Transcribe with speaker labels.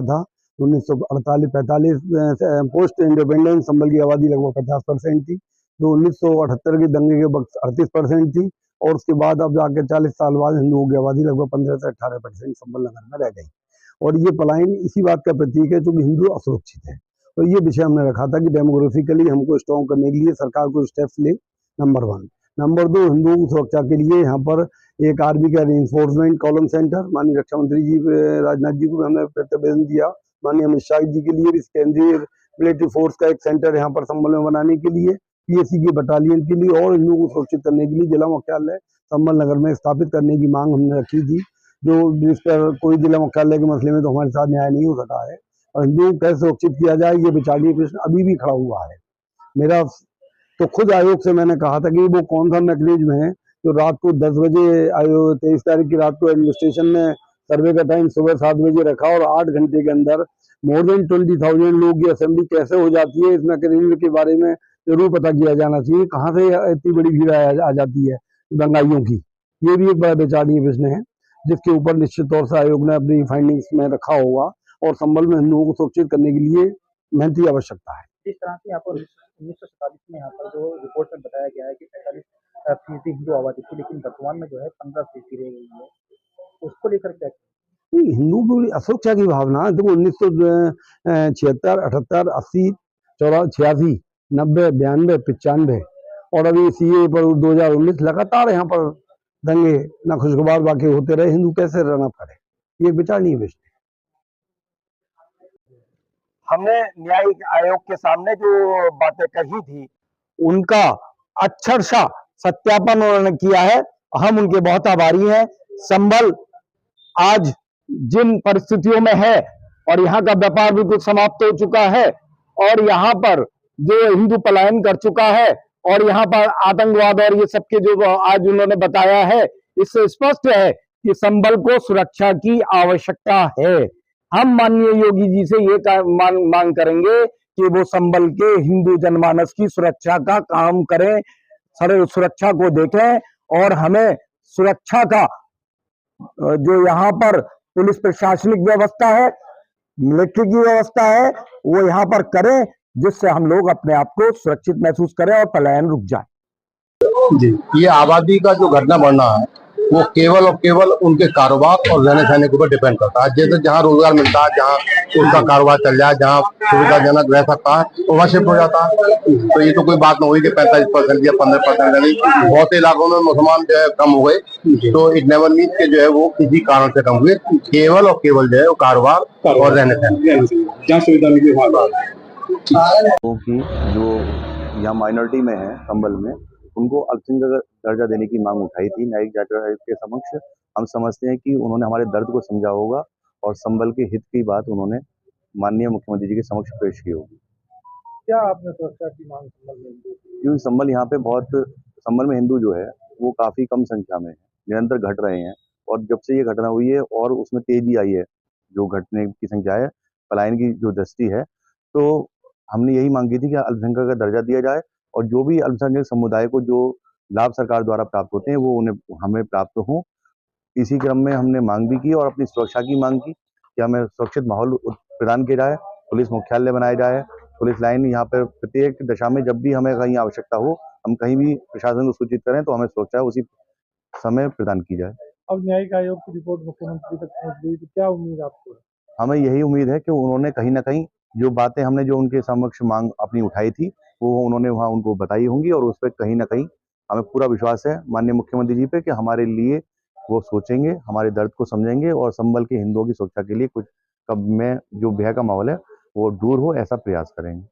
Speaker 1: था। 1948-45 post independence संभल की आबादी लगभग 50% थी, जो 1978 के दंगे के वक्त 38% थी, और उसके बाद अब जाके 40 साल बाद हिंदुओं की आबादी लगभग 15 से 18% संभल नगर में रह गई। और ये पलायन इसी बात का प्रतीक है, चूंकि हिंदू असुरक्षित है। तो ये विषय हमने रखा था कि डेमोग्राफिकली हमको स्ट्रॉन्ग करने के लिए सरकार को स्टेप्स ले, नंबर 1। नंबर 2, हिंदुओं की सुरक्षा के लिए यहाँ पर एक आर्मी का रिइंफोर्समेंट कॉलम सेंटर माननीय रक्षा मंत्री जी राजनाथ जी को हमने प्रतिवेदन दिया, माननीय अमित शाह जी के लिए भी केंद्रीय मिलिट्री फोर्स का एक सेंटर यहाँ पर संभल में बनाने के लिए, पीएसी की बटालियन के लिए, और हिंदुओं को सुरक्षित करने के लिए जिला मुख्यालय संभल नगर में स्थापित करने की मांग हमने रखी थी, जिस पर कोई जिला मुख्यालय के मसले में तो हमारे साथ न्याय नहीं हो सका है। और हिंदुओं को कैसे सुरक्षित किया जाए, ये विचारणीय प्रश्न अभी भी खड़ा हुआ है। मेरा तो खुद आयोग से मैंने कहा था कि वो कौन सा मैकेनिज्म है जो रात को 10 बजे 23 तारीख की रात को एडमिनिस्ट्रेशन ने सर्वे का टाइम सुबह 7 बजे रखा, और 8 घंटे के अंदर मोर देन 20,000 लोग की असेंबली कैसे हो जाती है, इस मैकेनिज्म के बारे में जरूर पता किया जाना चाहिए। कहाँ से इतनी बड़ी भीड़ आ जाती है दंगाइयों की, ये भी एक बड़ा विचारणीय प्रश्न है, जिसके ऊपर निश्चित तौर से आयोग ने अपनी फाइंडिंग्स में रखा होगा, और संभल में हिंदुओं को सुरक्षित करने के लिए मेहनती आवश्यकता है।
Speaker 2: जिस तरह से यहाँ पर 1947 में यहाँ पर जो रिपोर्ट में बताया गया है कि 45% हिंदू आबादी थी, लेकिन वर्तमान में जो है 15% रह गई है, उसको लेकर क्या
Speaker 1: हिंदू की असुरक्षा की भावना देखो 1976, 78, 80, 86, 90, 92, 95 और अभी सीए पर 2019 लगातार यहाँ पर दंगे नाखुशगवार वाकई होते रहे। हिंदू कैसे रन अप करे, ये विचारणीय विषय है।
Speaker 3: हमने न्यायिक आयोग के सामने जो बातें कही थी उनका अक्षरशः सत्यापन उन्होंने किया है। हम उनके बहुत आभारी हैं। संभल आज जिन परिस्थितियों में है और यहाँ का व्यापार बिल्कुल समाप्त हो चुका है, और यहाँ पर जो हिंदू पलायन कर चुका है, और यहाँ पर आतंकवाद और ये सबके जो आज उन्होंने बताया है, इससे स्पष्ट है कि संभल को सुरक्षा की आवश्यकता है। हम माननीय योगी जी से ये मांग करेंगे कि वो संभल के हिंदू जनमानस की सुरक्षा का काम करें, सुरक्षा को देखें, और हमें सुरक्षा का जो यहाँ पर पुलिस प्रशासनिक व्यवस्था है, मिलिट्री की व्यवस्था है, वो यहाँ पर करें, जिससे हम लोग अपने आप को सुरक्षित महसूस करें और पलायन रुक जाए।
Speaker 4: जी, ये आबादी का जो घटना बढ़ना है वो केवल और केवल उनके कारोबार और रहने सहने के ऊपर डिपेंड करता है। जैसे जहाँ रोजगार मिलता है, जहाँ उनका कारोबार चल जाए, जहाँ सुविधाजनक रह सकता है, तो वहाँ शिफ्ट हो जाता है। तो ये तो कोई बात नहीं हुई कि 45% या 15% नहीं। बहुत से इलाकों में मुसलमान जो है कम हो गए, तो इट नेवर मीन्स के जो है वो किसी कारण से कम हुए, केवल और केवल जो है वो कारोबार और रहने सहने जहाँ सुविधा मिली वहाँ
Speaker 5: की जो यहाँ माइनॉरिटी में है संभल में, उनको अल्पसंख्यक दर्जा देने की मांग उठाई थी न्यायिक जांच आयोग के समक्ष। हम समझते हैं कि उन्होंने हमारे दर्द को समझा होगा और संभल के हित की बात उन्होंने माननीय मुख्यमंत्री जी के समक्ष पेश की होगी।
Speaker 2: क्या आपने सुरक्षा की मांग संभल में?
Speaker 5: क्योंकि संभल यहाँ पे संभल में हिंदू जो है वो काफी कम संख्या में है, निरंतर घट रहे हैं, और जब से ये घटना हुई है और उसमें तेजी आई है, जो घटने की संख्या है, पलायन की जो दृष्टि है, तो हमने यही मांग की थी कि अल्पसंख्यक का दर्जा दिया जाए, और जो भी अल्पसंख्यक समुदाय को जो लाभ सरकार द्वारा प्राप्त होते हैं वो उन्हें हमें प्राप्त हों। इसी क्रम में हमने मांग भी की और अपनी सुरक्षा की मांग की कि हमें सुरक्षित माहौल प्रदान किया जाए, पुलिस मुख्यालय बनाया जाए, पुलिस लाइन यहाँ पर प्रत्येक दशा में जब भी हमें कहीं आवश्यकता हो, हम कहीं भी प्रशासन को सूचित करें तो हमें सुरक्षा उसी समय प्रदान की जाए।
Speaker 2: अब न्यायिक आयोग की रिपोर्ट मुख्यमंत्री तक पहुंच गई, तो क्या उम्मीद आपको?
Speaker 5: हमें यही उम्मीद है कि उन्होंने कहीं ना कहीं जो बातें हमने जो उनके समक्ष मांग अपनी उठाई थी वो उन्होंने वहाँ उनको बताई होंगी, और उस पर कहीं ना कहीं हमें पूरा विश्वास है माननीय मुख्यमंत्री जी पे कि हमारे लिए वो सोचेंगे, हमारे दर्द को समझेंगे, और संभल के हिंदुओं की सुरक्षा के लिए कुछ कब में जो भय का माहौल है वो दूर हो, ऐसा प्रयास करेंगे।